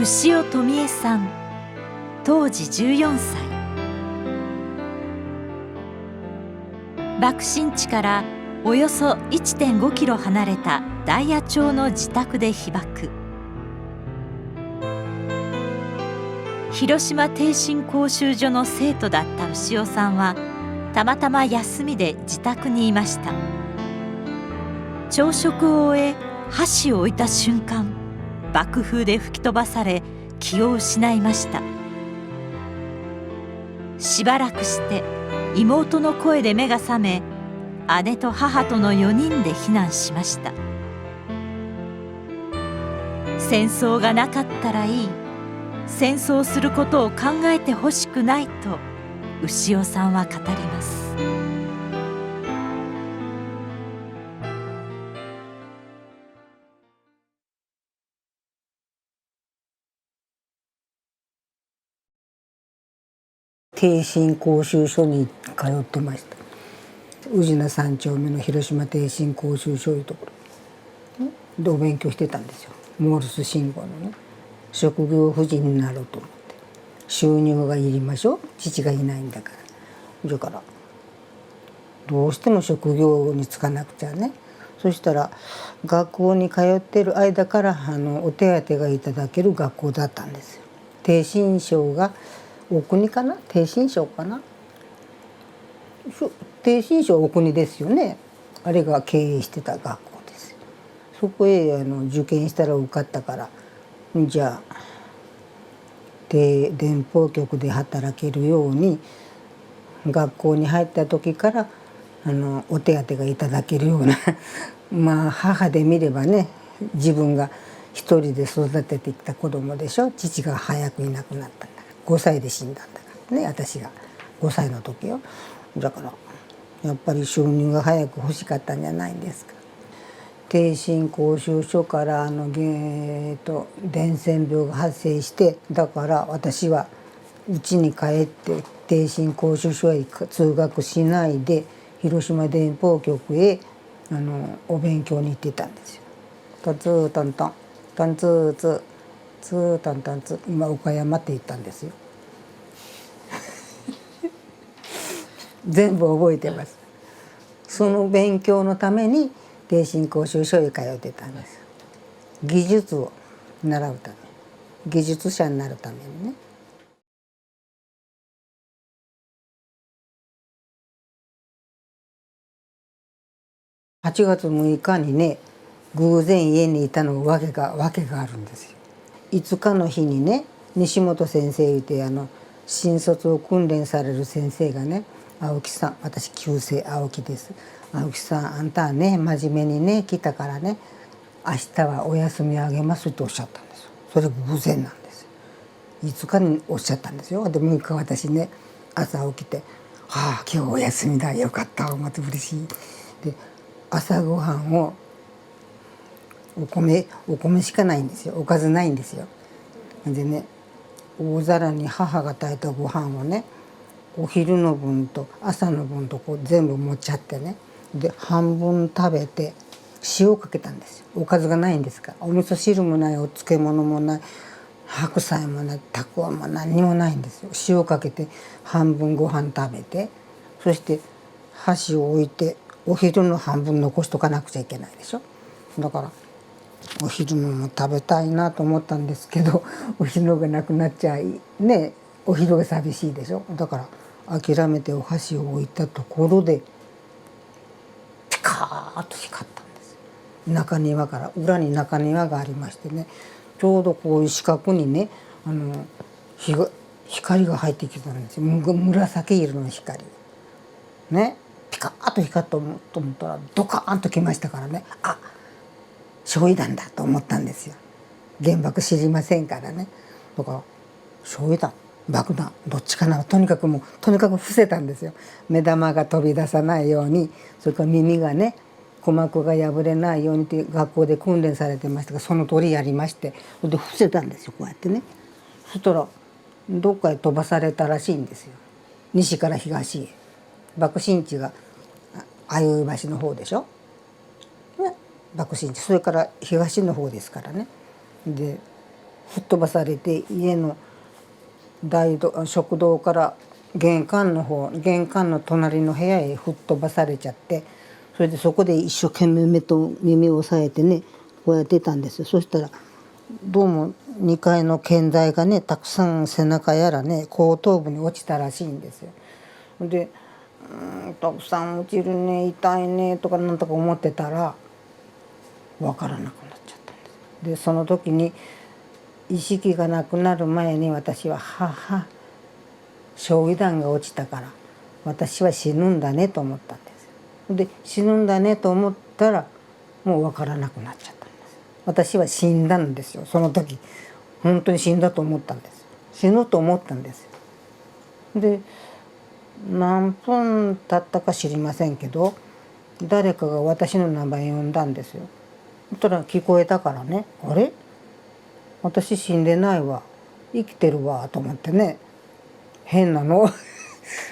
牛尾富恵さん、当時14歳。爆心地からおよそ 1.5 キロ離れた大谷町の自宅で被爆。広島逓信講習所の生徒だった牛尾さんはたまたま休みで自宅にいました。朝食を終え箸を置いた瞬間、爆風で吹き飛ばされ気を失いました。しばらくして妹の声で目が覚め、姉と母との4人で避難しました。戦争がなかったらいい、戦争することを考えてほしくないと牛尾さんは語ります。逓信講習所に通ってました。宇品3丁目の広島逓信講習所いうところでお勉強してたんですよ。モールス信号のね、職業婦人になろうと思って。収入がいりましょう、父がいないんだから。だからどうしても職業に就かなくちゃね。そしたら学校に通ってる間からお手当がいただける学校だったんですよ。逓信省がお国かな、逓信省かな、逓信省お国ですよね。あれが経営してた学校ですよ。そこへ受験したら受かったから、じゃあ電報局で働けるように学校に入った時からお手当がいただけるようなまあ母で見ればね、自分が一人で育ててきた子供でしょ。父が早くいなくなったんだから、5歳で死んだんだからね、私が5歳の時よ。だからやっぱり収入が早く欲しかったんじゃないんですか。逓信講習所から伝染病が発生して、だから私は家に帰って逓信講習所へ通学しないで広島電報局へお勉強に行ってたんですよ。トンツートントントンツーツーツートントンツー、今岡山って言ったんですよ全部覚えてます。その勉強のために逓信講習所へ通ってたんです。技術を習うため、技術者になるためにね。8月6日にね、偶然家にいたの訳があるんですよ。5日の日にね、西本先生いて新卒を訓練される先生がね、青木さん、私旧姓青木です。青木さん、あんたはね真面目にね来たからね、明日はお休みあげますっておっしゃったんですよ。それ偶然なんですよ。5日におっしゃったんですよ。で6日私ね、朝起きて「はあ今日お休みだ、よかった、思って嬉しい」で朝ごはんをお米しかないんですよ。おかずないんですよ。でね、大皿に母が炊いたご飯をね、お昼の分と朝の分とこう全部持っちゃってね、で半分食べて塩かけたんですよ。おかずがないんですから、お味噌汁もない、お漬物もない、白菜もない、たくあんも何にもないんですよ。塩かけて半分ご飯食べて、そして箸を置いてお昼の半分残しとかなくちゃいけないでしょ。だからお昼のも食べたいなと思ったんですけど、お昼がなくなっちゃいね、お昼が寂しいでしょ。だから諦めてお箸を置いたところでピカーッと光ったんです。中庭から、裏に中庭がありましてね、ちょうどこういう四角にね光が入ってきたんですよ。紫色の光ね、ピカーッと光ったと思ったらドカーンときましたからね、あ、焼夷弾だと思ったんですよ。原爆知りませんからね。だから焼夷弾、爆弾、どっちかな、とにかく伏せたんですよ。目玉が飛び出さないように、それから耳がね、鼓膜が破れないようにって学校で訓練されてましたが、その通りやりまして、それで伏せたんですよ、こうやってね。そしたらどっかへ飛ばされたらしいんですよ。西から東へ。爆心地が相生橋の方でしょ、ね、爆心地、それから東の方ですからね。で吹っ飛ばされて、家の食堂から玄関の隣の部屋へ吹っ飛ばされちゃって、それでそこで一生懸命目と耳を押さえてね、こうやってたんですよ。そしたらどうも2階の建材がね、たくさん背中やらね、後頭部に落ちたらしいんですよ。でたくさん落ちるね、痛いねとかなんとか思ってたら分からなくなっちゃったんです。でその時に意識がなくなる前に私は焼夷弾が落ちたから私は死ぬんだねと思ったんです。で死ぬんだねと思ったらもう分からなくなっちゃったんです。私は死んだんですよ。その時本当に死んだと思ったんです。死ぬと思ったんです。で何分経ったか知りませんけど、誰かが私の名前呼んだんですよ。そしたら聞こえたからね、あれ私死んでないわ、生きてるわと思ってね、変なの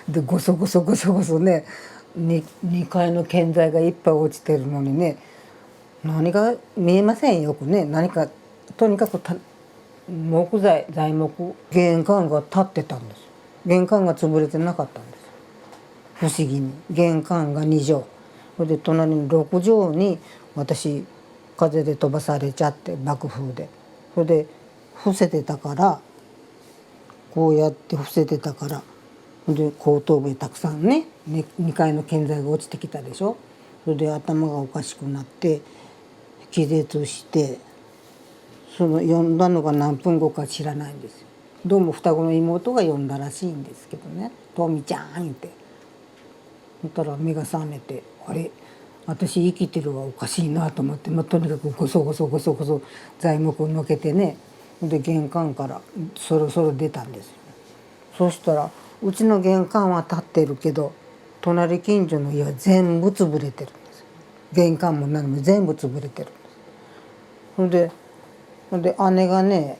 でゴソゴソゴソゴソね、2階の建材がいっぱい落ちてるのにね、何が見えませんよくね、何かとにかく材木、玄関が立ってたんですよ。玄関が潰れてなかったんですよ。不思議に玄関が2畳、それで隣に6畳に私風で飛ばされちゃって、爆風で、それで伏せてたから、こうやって伏せてたから、で後頭部にたくさんね2階の建材が落ちてきたでしょ。それで頭がおかしくなって気絶して、その呼んだのが何分後か知らないんですよ。どうも双子の妹が呼んだらしいんですけどね、「トミちゃん」言って。そしたら目が覚めて、あれ私生きてるはおかしいなと思って、とにかくゴソゴソゴソゴソ材木をのけてね、で玄関からそろそろ出たんですよ。そしたらうちの玄関は立ってるけど、隣近所の家は全部潰れてるんですよ。玄関も何も全部潰れてるんです。ほんで姉がね、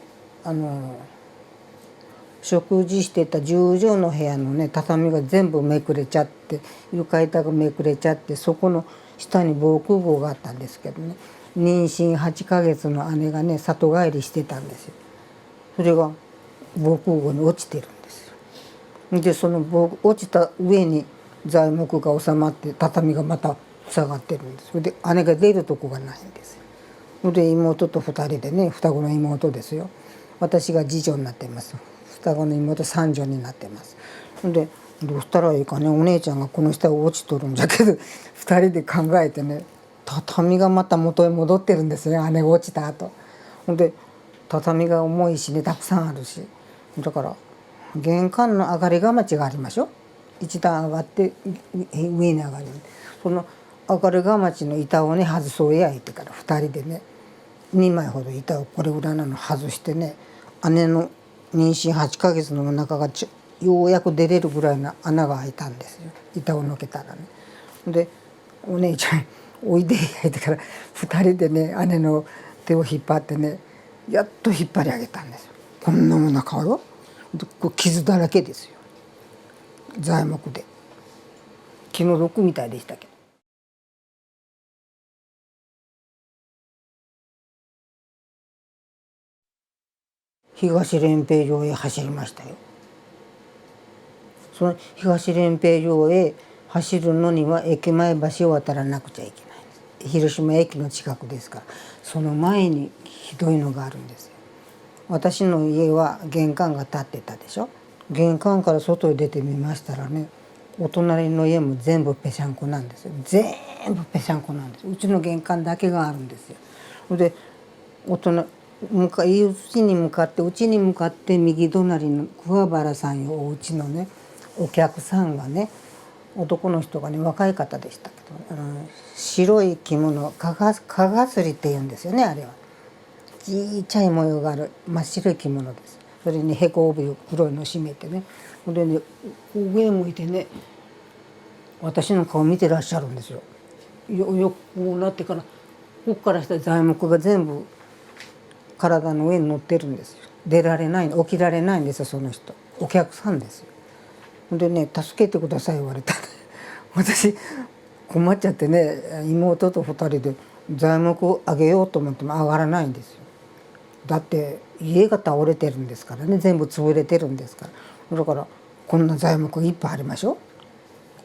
食事してた10畳の部屋のね畳が全部めくれちゃって、床板がめくれちゃって、そこの下に防空壕があったんですけどね、妊娠8ヶ月の姉がね里帰りしてたんですよ。それが防空壕に落ちてるんですよ。でその落ちた上に材木が収まって畳がまた塞がってるんです。それで姉が出るとこがないんですよ。それで妹と2人でね、双子の妹ですよ。私が次女になってます。双子の妹三女になってます。でどうしたらいいかね、お姉ちゃんがこの下を落ちとるんじゃけど2人で考えてね、畳がまた元へ戻ってるんですよ、姉が落ちた後。で畳が重いしね、たくさんあるし、だから玄関の上がりがまちがありましょ。一段上がって上に上がる。その上がりがまちの板をね外そうや言ってから2人でね、2枚ほど板をこれぐらいなの外してね、姉の妊娠8ヶ月のお腹がようやく出れるぐらいの穴が開いたんですよ、板をのけたらね。でお姉ちゃんおいでや言ってから2人でね姉の手を引っ張ってね、やっと引っ張り上げたんですよ。こんなもの顔よ、傷だらけですよ、材木で。気の毒みたいでしたけど。東練兵場へ走りましたよ。その東練兵場へ走るのには駅前橋を渡らなくちゃいけないんです。広島駅の近くですから。その前にひどいのがあるんですよ。私の家は玄関が立ってたでしょ。玄関から外へ出てみましたらね、お隣の家も全部ぺしゃんこなんですよ。全部ぺしゃんこなんです。うちの玄関だけがあるんですよ。で入り口に向かって、うちに向かって右隣の桑原さんよ、お家のねお客さんがね、男の人がね、若い方でしたけど、白い着物、かがすりって言うんですよね、あれは。ちいちゃい模様がある真っ白い着物です。それにへこ帯を黒いの締めてね、それで上向いてね私の顔見てらっしゃるんですよ。こうなってから、こっからした材木が全部体の上に乗ってるんですよ。出られない、起きられないんですよ、その人。お客さんですよ。でね、助けてください言われた。私困っちゃってね、妹と2人で材木を上げようと思っても上がらないんですよ。だって家が倒れてるんですからね、全部潰れてるんですから。だからこんな材木いっぱいありましょ。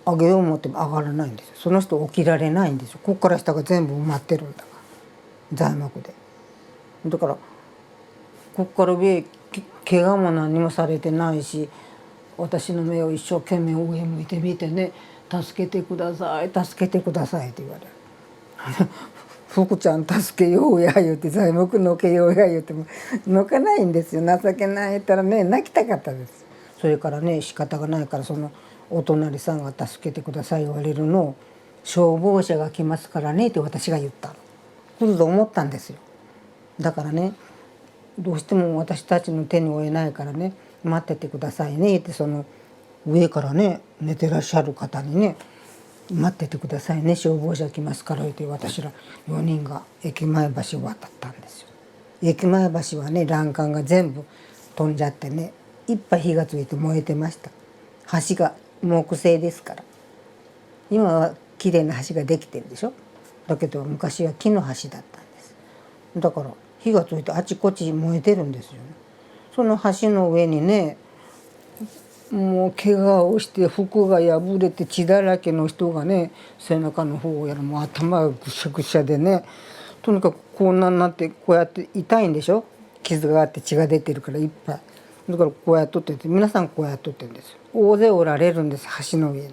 あげよう思っても上がらないんですよ。その人起きられないんですよ。ここから下が全部埋まってるんだから材木で。だからここから上怪我も何にもされてないし、私の目を一生懸命上向いてみてね「助けてください助けてください」って言われる。福ちゃん助けようや言うて材木のけようや言うてものかないんですよ。情けないったらね泣きたかったです。それからね仕方がないからそのお隣さんが「助けてください」言われるのを「消防車が来ますからね」って私が言ったの。来ると思ったんですよ。だからねどうしても私たちの手に負えないからね待っててくださいねってその上からね寝てらっしゃる方にね待っててくださいね消防車来ますからって私ら4人が駅前橋を渡ったんですよ。駅前橋はね欄干が全部飛んじゃってねいっぱい火がついて燃えてました。橋が木製ですから今は綺麗な橋ができてるでしょ。だけど昔は木の橋だったんです。だから火がついてあちこち燃えてるんですよね。その橋の上にねもう怪我をして服が破れて血だらけの人がね背中の方やらもう頭がぐしゃぐしゃでねとにかくこんなになってこうやって痛いんでしょ。傷があって血が出てるからいっぱいだからこうやっとってて皆さんこうやっとってるんですよ。大勢おられるんです橋の上に。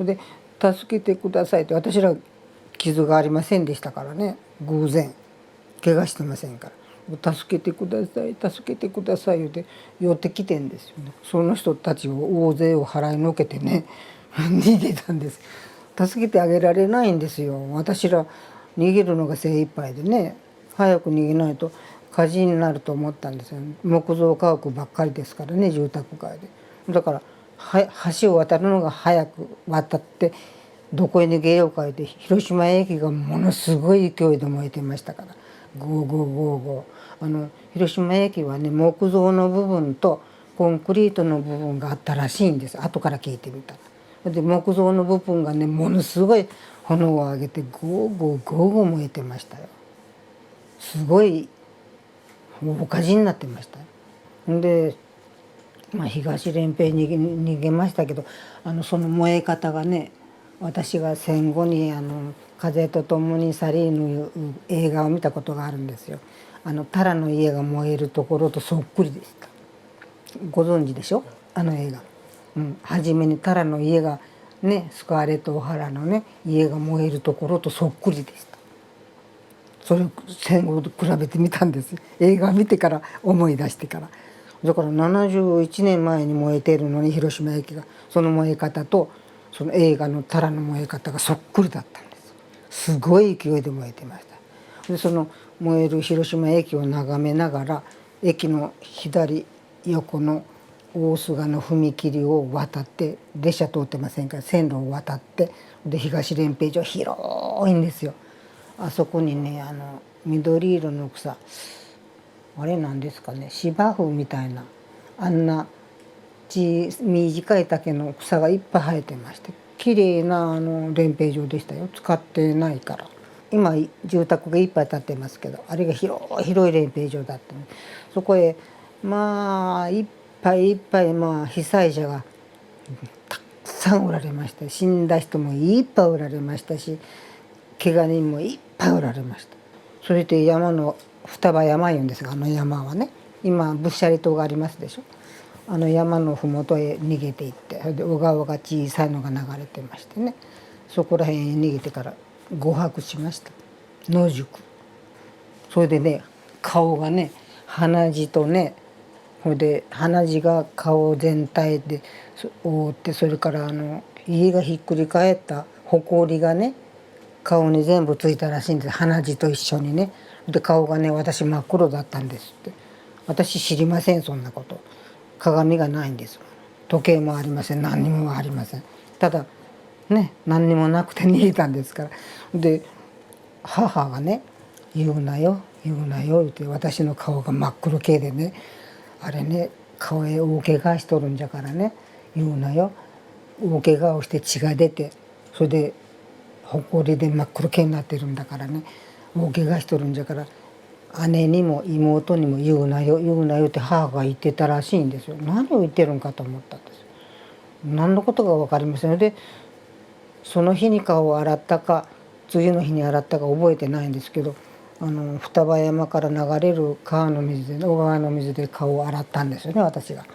で助けてくださいって私ら傷がありませんでしたからね偶然怪我してませんから助けてください助けてください言うて寄ってきてんですよね。その人たちを大勢を払いのけてね逃げたんです。助けてあげられないんですよ。私ら逃げるのが精一杯でね早く逃げないと火事になると思ったんですよ。木造家屋ばっかりですからね住宅街で。だから橋を渡るのが早く渡ってどこへ逃げようかって広島駅がものすごい勢いで燃えてましたからゴーゴーゴーゴー広島駅はね木造の部分とコンクリートの部分があったらしいんです。後から聞いてみたら。で木造の部分がねものすごい炎を上げてゴーゴーゴーゴー燃えてましたよ。すごい大火事になってましたよ。で東連平に逃げましたけどその燃え方がね私が戦後に「風と共に去りぬ」いう映画を見たことがあるんですよ。タラの家が燃えるところとそっくりでした。ご存知でしょ映画。初めにタラの家がねスカーレット・オハラのね家が燃えるところとそっくりでした。それを戦後と比べてみたんです映画見てから思い出してから。だから71年前に燃えているのに広島駅がその燃え方とその映画のタラの燃え方がそっくりだったんです。すごい勢いで燃えてました。でその燃える広島駅を眺めながら駅の左横の大須賀の踏切を渡って列車通ってませんから線路を渡ってで東連平所広いんですよ。あそこにね緑色の草あれなんですかね芝生みたいなあんな短い丈の草がいっぱい生えてまして綺麗な練兵場でしたよ。使ってないから今住宅がいっぱい建ってますけどあれが広い練兵場だったね。そこへいっぱいいっぱい被災者がたくさんおられました死んだ人もいっぱいおられましたし怪我人もいっぱいおられました。それで山の双葉山言うんですが山はね今仏舎利島がありますでしょ。山の麓へ逃げていってそれで小川が小さいのが流れてましてねそこら辺へ逃げてから5泊しました野宿。それでね顔がね鼻血とねそれで鼻血が顔全体で覆ってそれから家がひっくり返った埃がね顔に全部ついたらしいんです鼻血と一緒にね。で顔がね私真っ黒だったんですって。私知りませんそんなこと。鏡がないんです。時計もありません何にもありません。ただね何にもなくて逃げたんですから。で母がね「言うなよ言うなよ」って私の顔が真っ黒系でねあれね顔へ大怪我しとるんじゃからね言うなよ大怪我をして血が出てそれでほこりで真っ黒系になってるんだからね大怪我しとるんじゃから姉にも妹にも言うなよ言うなよって母が言ってたらしいんですよ。何を言ってるんかと思ったんですよ。何のことか分かりませんので、その日に顔を洗ったか次の日に洗ったか覚えてないんですけど、双葉山から流れる川の水で小川の水で顔を洗ったんですよね、私が。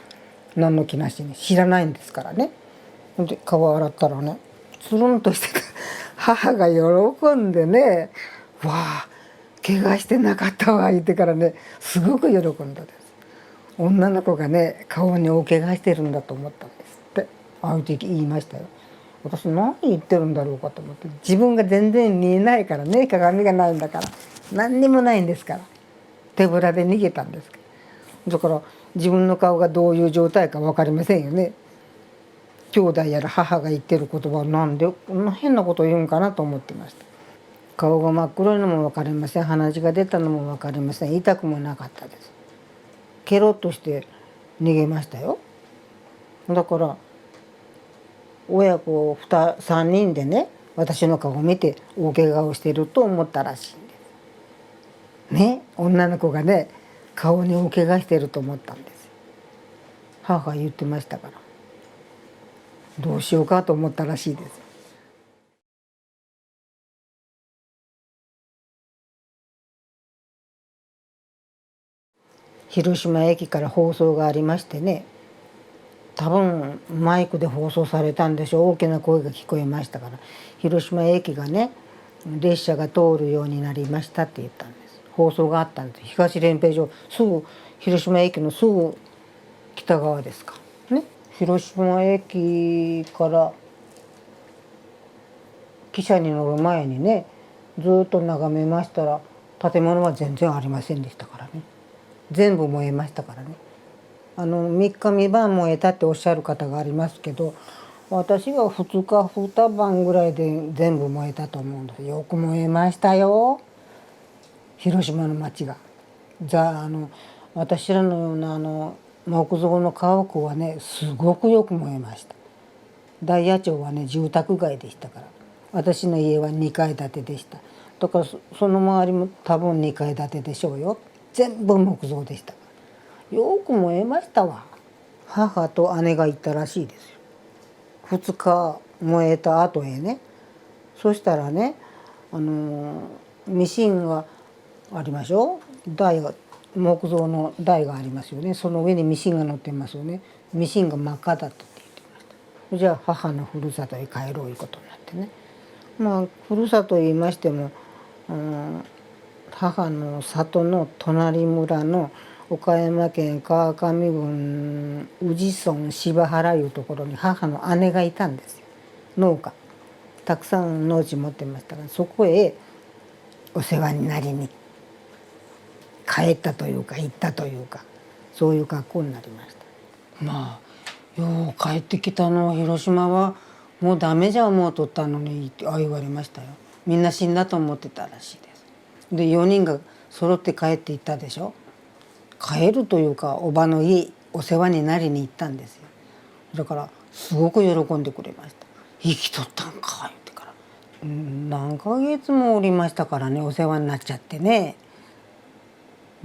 何の気なしに知らないんですからね。で顔を洗ったらね、つるんとしてた母が喜んでね「わあ怪我してなかったわ」言ってからね、すごく喜んだです。女の子がね顔に大怪我してるんだと思ったんですって。あの時言いましたよ。私何言ってるんだろうかと思って、自分が全然見えないからね、鏡がないんだから、何にもないんですから、手ぶらで逃げたんですけど、だから自分の顔がどういう状態か分かりませんよね。兄弟やら母が言ってる言葉はなんでこんな変なこと言うんかなと思ってました。顔が真っ黒いのも分かりません、鼻血が出たのも分かりません、痛くもなかったです。ケロッとして逃げましたよ。だから親子3人でね、私の顔を見て大怪我をしていると思ったらしいんですね。女の子がね顔に大怪我していると思ったんですよ。母が言ってましたから、どうしようかと思ったらしいです。広島駅から放送がありましてね、多分マイクで放送されたんでしょう。大きな声が聞こえましたから、広島駅がね列車が通るようになりましたって言ったんです。放送があったんです。東練兵場すぐ、広島駅のすぐ北側ですかね。広島駅から汽車に乗る前にねずっと眺めましたら、建物は全然ありませんでしたからね。全部燃えましたからね。3日3晩燃えたっておっしゃる方がありますけど、私は2日2晩ぐらいで全部燃えたと思うんです。よく燃えましたよ、広島の町が。私らのような木造の家屋はねすごくよく燃えました。大野町はね住宅街でしたから、私の家は2階建てでした。だからその周りも多分2階建てでしょうよ。全部木造でした。よく燃えましたわ。母と姉が行ったらしいですよ。2日燃えた後へね。そしたらね、ミシンがありましょう。台が木造の台がありますよね。その上にミシンが乗ってますよね。ミシンが真っ赤だったって言ってました。じゃあ母のふるさとへ帰ろういうことになってね。まあふるさと言いましても、母の里の隣村の岡山県川上郡宇治村柴原いうところに母の姉がいたんですよ。農家たくさん農地持ってましたから、そこへお世話になりに帰ったというか行ったというか、そういう格好になりました。まあよう帰ってきたの、広島はもうダメじゃ思うとったのにって言われましたよ。みんな死んだと思ってたらしいです。で4人が揃って帰っていったでしょ。帰るというかおばの家お世話になりに行ったんですよ。だからすごく喜んでくれました。生きとったんか言ってから、何ヶ月もおりましたからね、お世話になっちゃってね、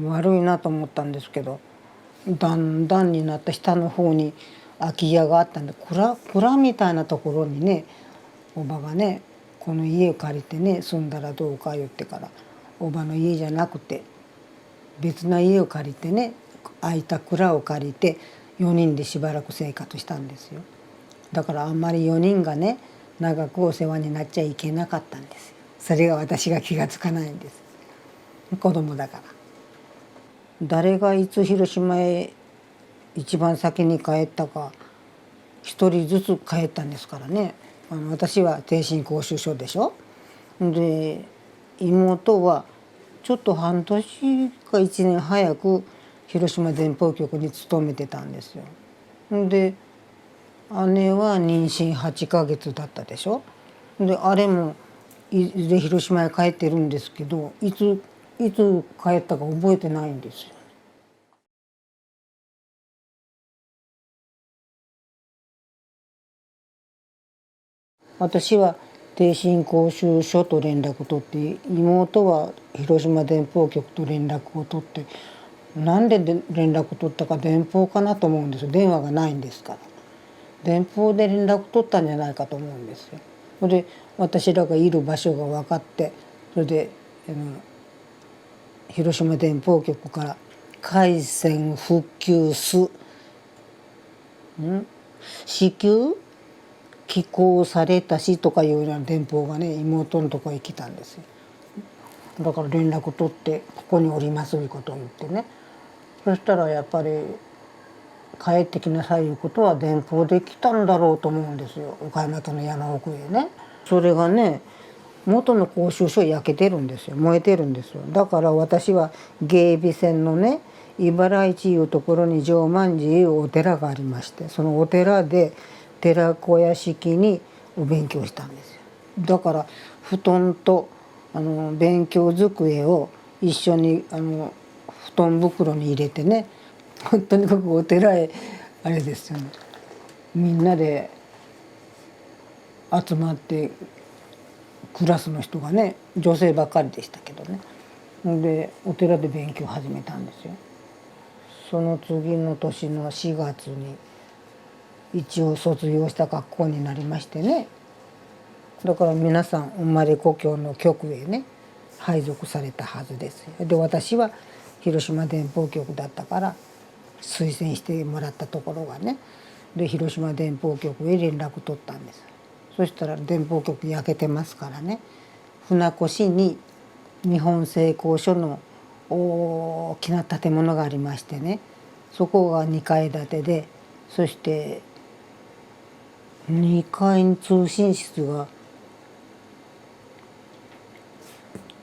悪いなと思ったんですけど、だんだんになった下の方に空き家があったんで、蔵みたいなところにねおばがねこの家を借りてね住んだらどうか言ってから、おばの家じゃなくて別な家を借りてね、空いた蔵を借りて4人でしばらく生活したんですよ。だからあんまり4人がね長くお世話になっちゃいけなかったんですよ。それが私が気がつかないんです、子供だから。誰がいつ広島へ一番先に帰ったか一人ずつ帰ったんですからね。私は逓信講習所でしょ。で妹はちょっと半年か1年早く広島電報局に勤めてたんですよ。で姉は妊娠8ヶ月だったでしょ。であれもいずれ広島へ帰ってるんですけど、いつ帰ったか覚えてないんですよ。私は定信講習所と連絡を取って、妹は広島電報局と連絡を取って、なんで連絡を取ったか電報かなと思うんですよ。電話がないんですから。電報で連絡取ったんじゃないかと思うんですよ。それで私らがいる場所が分かって、それで広島電報局から回線復旧支給寄稿されたしとかいうような電報がね、妹のとこへ来たんですよ。だから連絡取ってここにおりますということを言ってね。そしたらやっぱり帰ってきなさいいうことは電報で来たんだろうと思うんですよ、岡山県の山奥へね。それがね、元の講習所焼けてるんですよ、燃えてるんですよ。だから私は芸備線のね、茨市いうところに常満寺いうお寺がありまして、そのお寺で寺子屋式にお勉強したんですよ。だから布団と勉強机を一緒に布団袋に入れてね、とにかくお寺へあれですよね、みんなで集まって、クラスの人がね、女性ばっかりでしたけどね、でお寺で勉強始めたんですよ。その次の年の4月に一応卒業した学校になりましてね。だから皆さん生まれ故郷の局へね配属されたはずですよ。で私は広島電報局だったから推薦してもらったところがね、で広島電報局へ連絡取ったんです。そしたら電報局焼けてますからね、船越に日本製鋼所の大きな建物がありましてね、そこが2階建てで、そして2階に通信室が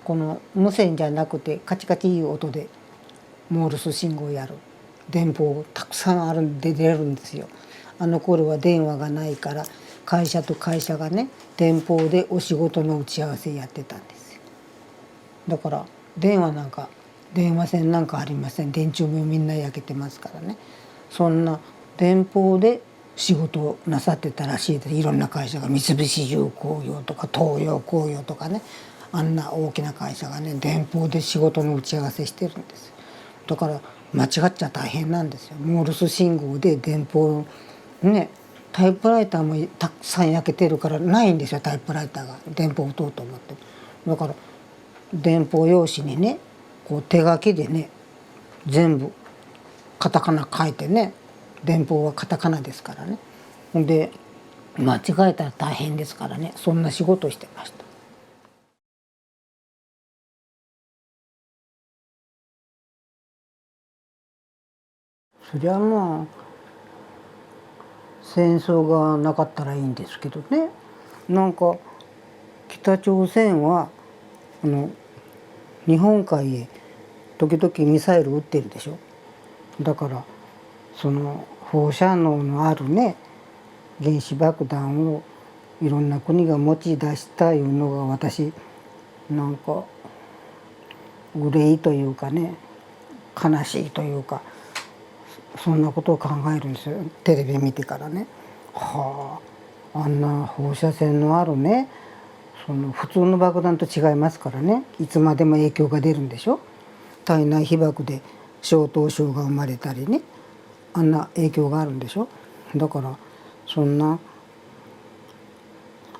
この無線じゃなくてカチカチいう音でモールス信号をやる電報たくさんあるんで出るんですよ。あの頃は電話がないから会社と会社がね電報でお仕事の打ち合わせやってたんですよ。だから電話線なんかありません。電柱もみんな焼けてますからね。そんな電報で仕事をなさってたらしいです。いろんな会社が三菱重工業とか東洋工業とかね、あんな大きな会社がね電報で仕事の打ち合わせしてるんです。だから間違っちゃ大変なんですよ。モールス信号で電報ね、タイプライターもたくさん焼けてるからないんですよ、タイプライターが電報を打とうと思って。だから電報用紙にねこう手書きでね全部カタカナ書いてね、電報はカタカナですからね。で間違えたら大変ですからね、そんな仕事をしてました。そりゃまあ戦争がなかったらいいんですけどね。なんか北朝鮮は日本海へ時々ミサイル撃ってるでしょ。だからその放射能のあるね原子爆弾をいろんな国が持ち出したいうのが私なんか憂いというかね、悲しいというか、そんなことを考えるんですよ、テレビ見てからね。はあ、あんな放射線のあるねその普通の爆弾と違いますからね、いつまでも影響が出るんでしょ。体内被爆で小頭症が生まれたりね、あんな影響があるんでしょ。だからそんな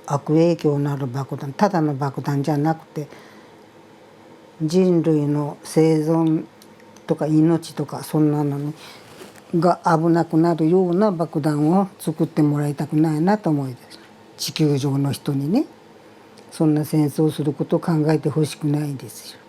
悪影響のある爆弾、ただの爆弾じゃなくて人類の生存とか命とかそんなのにが危なくなるような爆弾を作ってもらいたくないなと思いです。地球上の人にねそんな戦争をすることを考えてほしくないですよ。